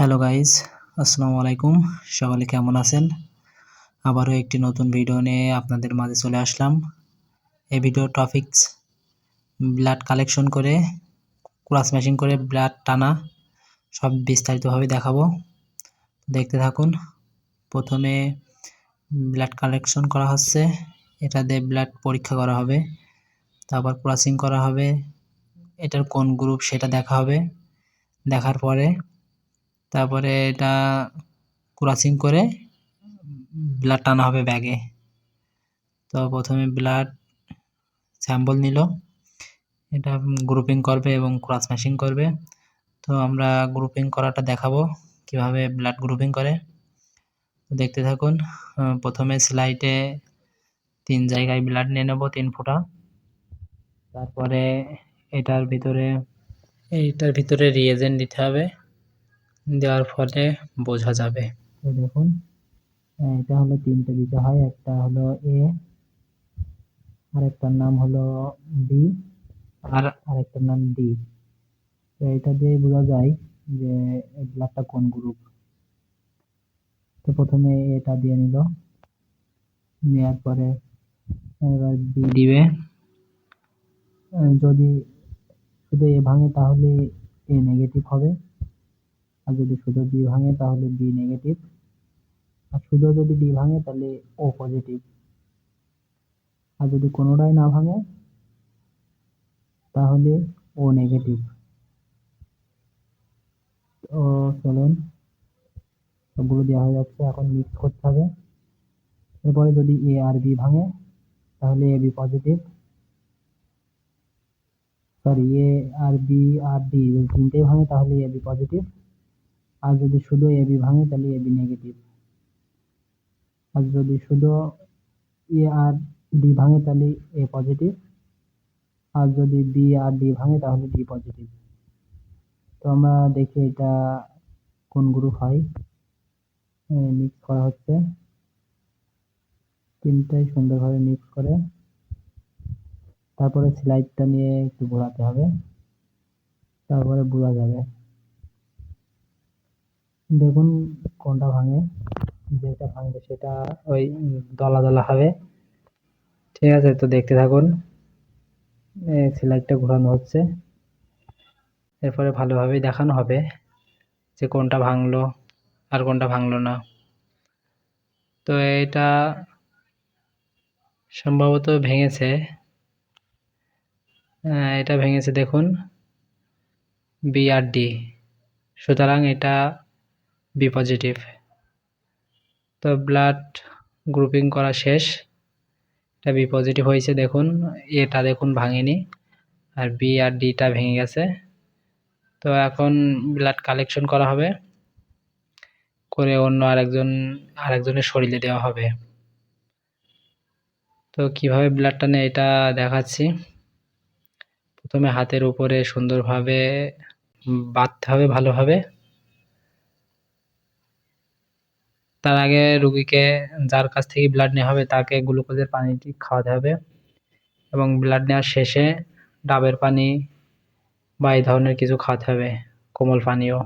Hello guys, আসসালামু আলাইকুম। সকলে কেমন আছেন? আবারও একটি নতুন ভিডিও নিয়ে আপনাদের মাঝে চলে আসলাম। এই ভিডিও টপিকস ব্লাড কালেকশন করে ক্রস ম্যাচিং করে ব্লাড টানা সব বিস্তারিতভাবে দেখাবো। দেখতে থাকুন। প্রথমে ব্লাড কালেকশন করা হচ্ছে, এটা দিয়ে ব্লাড পরীক্ষা করা হবে, তারপর ক্রসিং করা হবে, এটার কোন গ্রুপ সেটা দেখা হবে। দেখার পরে তারপরে এটা ক্রসিং করে ব্লাড টানা হবে ব্যাগে। তো প্রথমে ব্লাড স্যাম্পল নিল, এটা গ্রুপিং করবে এবং ক্রস ম্যাচিং করবে। তো আমরা গ্রুপিং করাটা দেখাবো কিভাবে ব্লাড গ্রুপিং করে। দেখতে থাকুন। প্রথমে স্লাইডে 3 জায়গায় ব্লাড নিয়ে নেব, 3 ফোঁটা। তারপরে এইটার ভিতরে রিয়েজেন্ট দিতে হবে, দেওয়ার ফলে বোঝা যাবে। তো দেখুন, এটা হলো 3টে দিতে হয়। একটা হলো এ, আরেকটার নাম হলো বি, আর আরেকটার নাম ডি। তো এটা দিয়ে বোঝা যায় যে ব্লাডটা কোন গ্রুপ। তো প্রথমে এটা দিয়ে নিল, নেওয়ার পরে এবার বি দিবে। যদি শুধু এ ভাঙে তাহলে এ নেগেটিভ হবে, আর যদি শুধু বি ভাঙে তাহলে বি নেগেটিভ, আর শুধু যদি ডি ভাঙে তাহলে ও পজিটিভ, আর যদি কোনোটাই না ভাঙে তাহলে ও নেগেটিভ। তো চলুন, সবগুলো দেওয়া হয়ে যাচ্ছে, এখন মিক্স করতে হবে। এরপরে যদি এ আর বি ভাঙে তাহলে A B positive, sorry A R B R D যদি তিনটেই ভাঙে তাহলে এ বি পজিটিভ, আর যদি শুধু এ বি ভাঙে তাহলে এ বি নেগেটিভ, আর যদি শুধু এ আর ডি ভাঙে তাহলে এ পজিটিভ, আর যদি বি আর ডি ভাঙে তাহলে ডি পজিটিভ। তো আমরা দেখি এটা কোন গ্রুপ হয়। মিক্স করা হচ্ছে, তিনটাই সুন্দরভাবে মিক্স করে তারপরে স্লাইডটা নিয়ে একটু ঘোরাতে হবে, তারপরে বোঝা যাবে। দেখুন কোনটা ভাঙে, যেটা ভাঙবে সেটা ওই দলা দলা হবে। ঠিক আছে, তো দেখতে থাকুন। স্লাইডটা ঘোরানো হচ্ছে, এরপরে ভালোভাবে দেখানো হবে যে কোনটা ভাঙলো আর কোনটা ভাঙলো না। তো এটা সম্ভবত ভেঙেছে, এটা ভেঙেছে দেখুন বি আর ডি, সুতরাং এটা বি পজিটিভ। তো ব্লাড গ্রুপিং করা শেষ, এটা বি পজিটিভ হয়েছে। দেখুন এটা দেখুন ভাঙেনি, আর বি আর ডিটা ভেঙে গেছে। তো এখন ব্লাড কালেকশন করা হবে, করে অন্য আরেকজনের শরীরে দেওয়া হবে। তো কিভাবে ব্লাডটা নেয় এটা দেখাচ্ছি। প্রথমে হাতের উপরে সুন্দরভাবে বাঁধতে হবে ভালোভাবে। তার আগে রুগীকে, যার কাছ থেকে ব্লাড নেওয়া হবে, তাকে গ্লুকোজের পানিটি খাওয়াতে হবে, এবং ব্লাড নেওয়ার শেষে ডাবের পানি বা এই ধরনের কিছু খাওয়াতে হবে, কোমল পানীয়।